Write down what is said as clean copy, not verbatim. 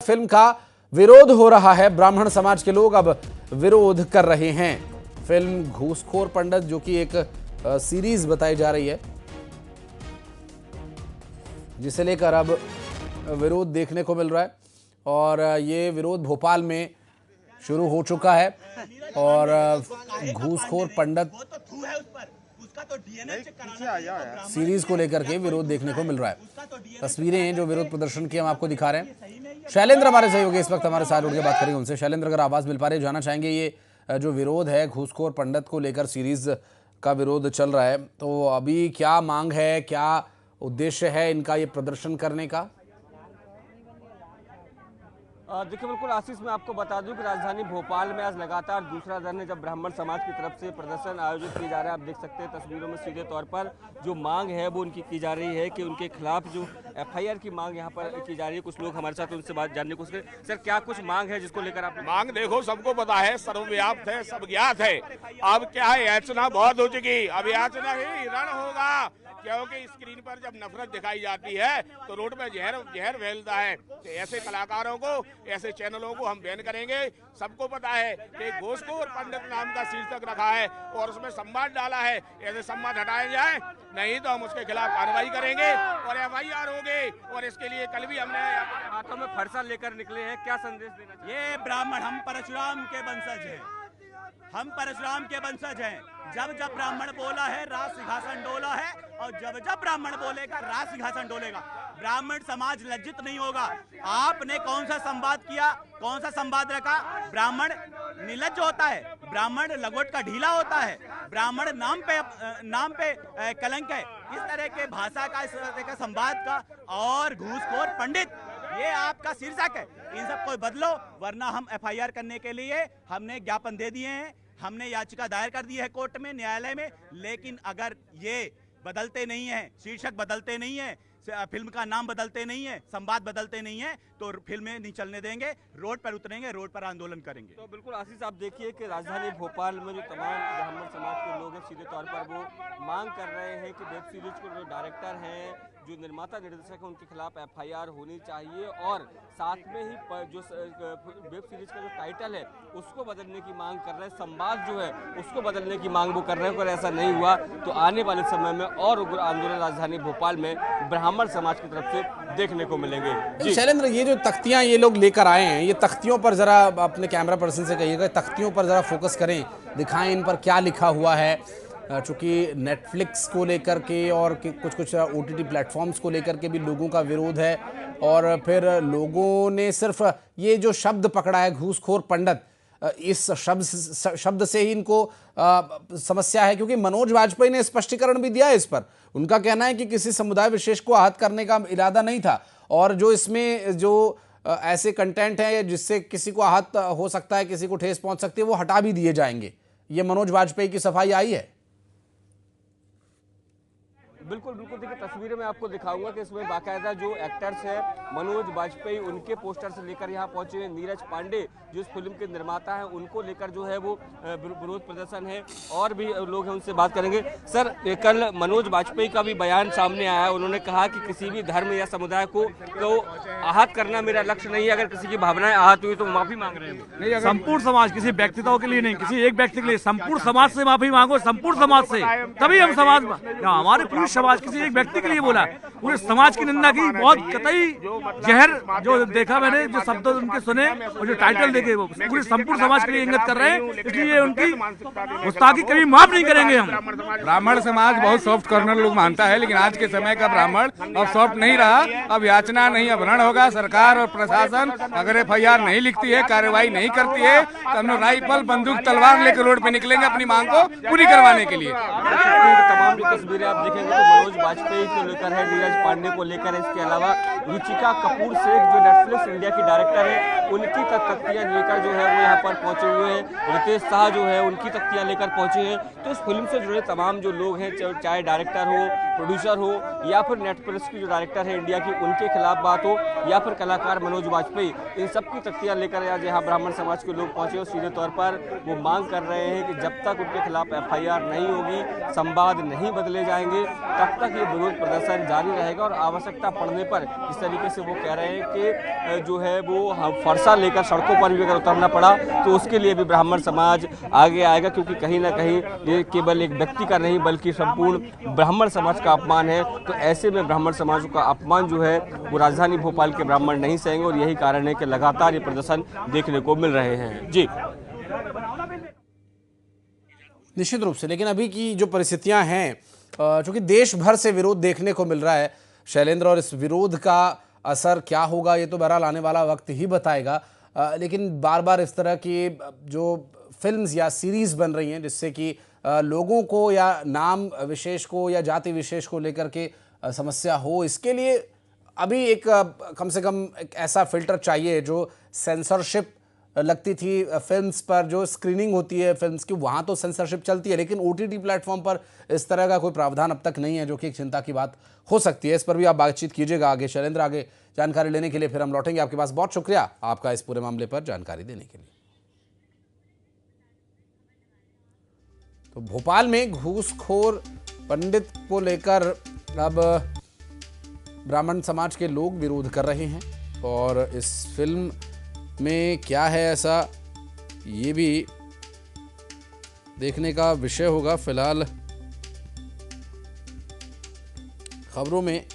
Film का विरोध हो रहा है। ब्राह्मण समाज के लोग अब विरोध कर रहे हैं। फिल्म घूसखोर पंडित, जो कि एक सीरीज बताई जा रही है, जिसे लेकर अब विरोध देखने को मिल रहा है। और ये विरोध भोपाल में शुरू हो चुका है और घूसखोर पंडित सीरीज को लेकर के विरोध देखने को मिल रहा है। तस्वीरें हैं जो विरोध प्रदर्शन की हम आपको दिखा रहे हैं। शैलेंद्र हमारे सहयोगी इस वक्त हमारे साथ जुड़ के बात करेंगे उनसे। शैलेंद्र, अगर आवाज मिल पा रही है, जानना चाहेंगे ये जो विरोध है घूसखोर पंडित को लेकर, सीरीज का विरोध चल रहा है, तो अभी क्या मांग है, क्या उद्देश्य है इनका ये प्रदर्शन करने का? देखिए, बिल्कुल आशीष, मैं आपको बता दूं कि राजधानी भोपाल में आज लगातार दूसरा दिन है जब ब्राह्मण समाज की तरफ से प्रदर्शन आयोजित किए जा रहे हैं। आप देख सकते हैं तस्वीरों में सीधे तौर पर जो मांग है वो उनकी की जा रही है कि उनके खिलाफ जो एफआईआर की मांग यहाँ पर की जा रही है। कुछ लोग हमारे साथ उनसे बात जानने की कोशिश करें। सर, क्या कुछ मांग है जिसको लेकर आप? मांग देखो, सबको पता है, सर्वव्याप्त है, सब ज्ञात है। अब क्या है, याचना बहुत हो चुकी, अब याचना ही रण होगा, क्योंकि स्क्रीन पर जब नफरत दिखाई जाती है तो रोड पे जहर फैलता है। तो ऐसे कलाकारों को, ऐसे चैनलों को हम बैन करेंगे। सबको पता है कि घूसखोर पंडित नाम का शीर्षक रखा है और उसमें संवाद डाला है। ऐसे संवाद हटाए जाए, नहीं तो हम उसके खिलाफ कार्रवाई करेंगे और एफआईआर होगी। और इसके लिए कल भी हमने हाथों में फरसा लेकर निकले हैं, क्या संदेश देना चाहिए? ये ब्राह्मण, हम परशुराम के वंशज हैं, हम परशुराम के वंशज हैं। जब जब ब्राह्मण बोला है राज सिंहासन डोला है, और जब जब ब्राह्मण बोलेगा राज सिंहासन डोलेगा। ब्राह्मण समाज लज्जित नहीं होगा। आपने कौन सा संवाद किया, कौन सा संवाद रखा? ब्राह्मण निर्लज्ज होता है, ब्राह्मण लंगोट का ढीला होता है, ब्राह्मण नाम पे कलंक है। इस तरह के भाषा का, इस तरह का संवाद का, और घूसखोर पंडित, ये आपका शीर्षक है। इन सब को बदलो, वरना हम एफआईआर करने के लिए हमने ज्ञापन दे दिए हैं, हमने याचिका दायर कर दी है कोर्ट में, न्यायालय में। लेकिन अगर ये बदलते नहीं है, शीर्षक बदलते नहीं है, फिल्म का नाम बदलते नहीं है, संवाद बदलते नहीं है, तो फिल्में नहीं चलने देंगे, रोड पर उतरेंगे, रोड पर आंदोलन करेंगे। तो बिल्कुल आशीष, आप देखिए कि राजधानी भोपाल में जो तमाम ब्राह्मण समाज के लोग हैं, सीधे तौर पर वो मांग कर रहे हैं कि वेब सीरीज के जो डायरेक्टर हैं, जो निर्माता निर्देशक हैं, उनके खिलाफ एफआईआर होनी चाहिए। और साथ में ही जो वेब सीरीज का जो टाइटल है उसको बदलने की मांग कर रहे हैं, संवाद जो है उसको बदलने की मांग वो कर रहे हैं। अगर ऐसा नहीं हुआ तो आने वाले समय में और उग्र आंदोलन राजधानी भोपाल में ब्राह्मण समाज की तरफ से देखने को मिलेंगे। शैलेंद्र, ये जो तख्तियां ये लोग लेकर आए हैं, ये तख्तियों पर जरा अपने कैमरा पर्सन से कहिएगा, तख्तियों पर जरा फोकस करें, दिखाएं इन पर क्या लिखा हुआ है। चूँकि नेटफ्लिक्स को लेकर के और कुछ ओटीटी प्लेटफॉर्म्स को लेकर के भी लोगों का विरोध है। और फिर लोगों ने सिर्फ ये जो शब्द पकड़ा है घूसखोर पंडित, इस शब्द से ही इनको समस्या है, क्योंकि मनोज वाजपेयी ने स्पष्टीकरण भी दिया है इस पर। उनका कहना है कि किसी समुदाय विशेष को आहत करने का इरादा नहीं था, और जो इसमें जो ऐसे कंटेंट है जिससे किसी को आहत हो सकता है, किसी को ठेस पहुंच सकती है, वो हटा भी दिए जाएंगे। ये मनोज वाजपेयी की सफाई आई है। बिल्कुल बिल्कुल, देखिए तस्वीरें मैं आपको दिखाऊंगा कि इसमें बाकायदा जो एक्टर्स हैं मनोज वाजपेयी, उनके पोस्टर से लेकर यहाँ पहुंचे हैं। नीरज पांडे जो इस फिल्म के निर्माता हैं, उनको लेकर जो है वो विरोध प्रदर्शन है। और भी लोग हैं, उनसे बात करेंगे। सर, कल मनोज वाजपेयी का भी बयान सामने आया, उन्होंने कहा कि किसी भी धर्म या समुदाय को तो आहत करना मेरा लक्ष्य नहीं है, अगर किसी की भावनाएं आहत हुई तो माफी मांग रहे हैं। संपूर्ण समाज, किसी व्यक्तित्व के लिए नहीं, किसी एक व्यक्ति के लिए, संपूर्ण समाज से माफी मांगो, संपूर्ण समाज से, तभी हम समाज, हमारे पूरी समाज, किसी एक व्यक्ति के लिए बोला, पूरे समाज की निंदा की। बहुत कतई जहर जो देखा मैंने, जो शब्द उनके सुने और जो टाइटल देखे, वो पूरे संपूर्ण समाज के लिए इंगित कर रहे हैं। इसलिए उनकी गुस्ताखी कभी माफ नहीं करेंगे हम। ब्राह्मण समाज बहुत सॉफ्ट कॉर्नर लोग मानता है, लेकिन आज के समय का ब्राह्मण अब सॉफ्ट नहीं रहा। अब याचना नहीं, अब रण होगा। सरकार और प्रशासन अगर एफआईआर नहीं लिखती है, कार्रवाई नहीं करती है, तो हम लोग राइफल, बंदूक, तलवार लेकर रोड पे निकलेंगे अपनी मांग को पूरी करवाने के लिए। तमाम जो तस्वीरें आप देखेंगे तो मनोज वाजपेयी को लेकर है, नीरज पांडे को लेकर है, इसके अलावा रुचिका कपूर शेख जो नेटफ्लिक्स इंडिया की डायरेक्टर है, उनकी तख्तियां लेकर जो है वो यहाँ पर पहुंचे हुए हैं। रितेश शाह जो है उनकी तख्तियां लेकर पहुंचे हैं। तो इस फिल्म से जुड़े तमाम जो लोग हैं, चाहे डायरेक्टर हो प्रोड्यूसर हो या फिर नेटफ्लिक्स की जो डायरेक्टर है इंडिया की उनके खिलाफ बात हो या फिर कलाकार मनोज वाजपेयी, इन सब की तख्तियाँ लेकर आज यहाँ ब्राह्मण समाज के लोग पहुँचे और सीधे तौर पर वो मांग कर रहे हैं कि जब तक उनके खिलाफ FIR नहीं होगी, संवाद नहीं बदले जाएंगे, तब तक ये विरोध प्रदर्शन जारी रहेगा। और आवश्यकता पड़ने पर इस तरीके से वो कह रहे हैं कि जो है वो फरसा लेकर सड़कों पर भी अगर उतरना पड़ा तो उसके लिए भी ब्राह्मण समाज आगे आएगा, क्योंकि कहीं ना कहीं ये केवल एक व्यक्ति का नहीं बल्कि संपूर्ण ब्राह्मण समाज का अपमान है। तो ऐसे में ब्राह्मण समाज का अपमान जो है वो राजधानी भोपाल के ब्राह्मण नहीं सहेंगे और यही कारण है कि लगातार ये प्रदर्शन देखने को मिल रहे हैं। जी निश्चित रूप से, लेकिन अभी की जो परिस्थितियां हैं, चूंकि देश भर से विरोध देखने को मिल रहा है शैलेंद्र, और इस विरोध का असर क्या होगा ये तो बहरहाल आने वाला वक्त ही बताएगा। लेकिन बार बार इस तरह की जो फिल्म्स या सीरीज बन रही हैं जिससे कि लोगों को या नाम विशेष को या जाति विशेष को लेकर के समस्या हो, इसके लिए अभी एक कम से कम एक ऐसा फिल्टर चाहिए जो सेंसरशिप लगती थी फिल्म्स पर, जो स्क्रीनिंग होती है फिल्म्स की वहाँ तो सेंसरशिप चलती है, लेकिन OTT प्लेटफॉर्म पर इस तरह का कोई प्रावधान अब तक नहीं है, जो कि एक चिंता की बात हो सकती है। इस पर भी आप बातचीत कीजिएगा आगे। शैलेंद्र, आगे जानकारी लेने के लिए फिर हम लौटेंगे आपके पास। बहुत शुक्रिया आपका इस पूरे मामले पर जानकारी देने के लिए। तो भोपाल में घूसखोर पंडित को लेकर अब ब्राह्मण समाज के लोग विरोध कर रहे हैं, और इस फिल्म में क्या है ऐसा ये भी देखने का विषय होगा। फिलहाल खबरों में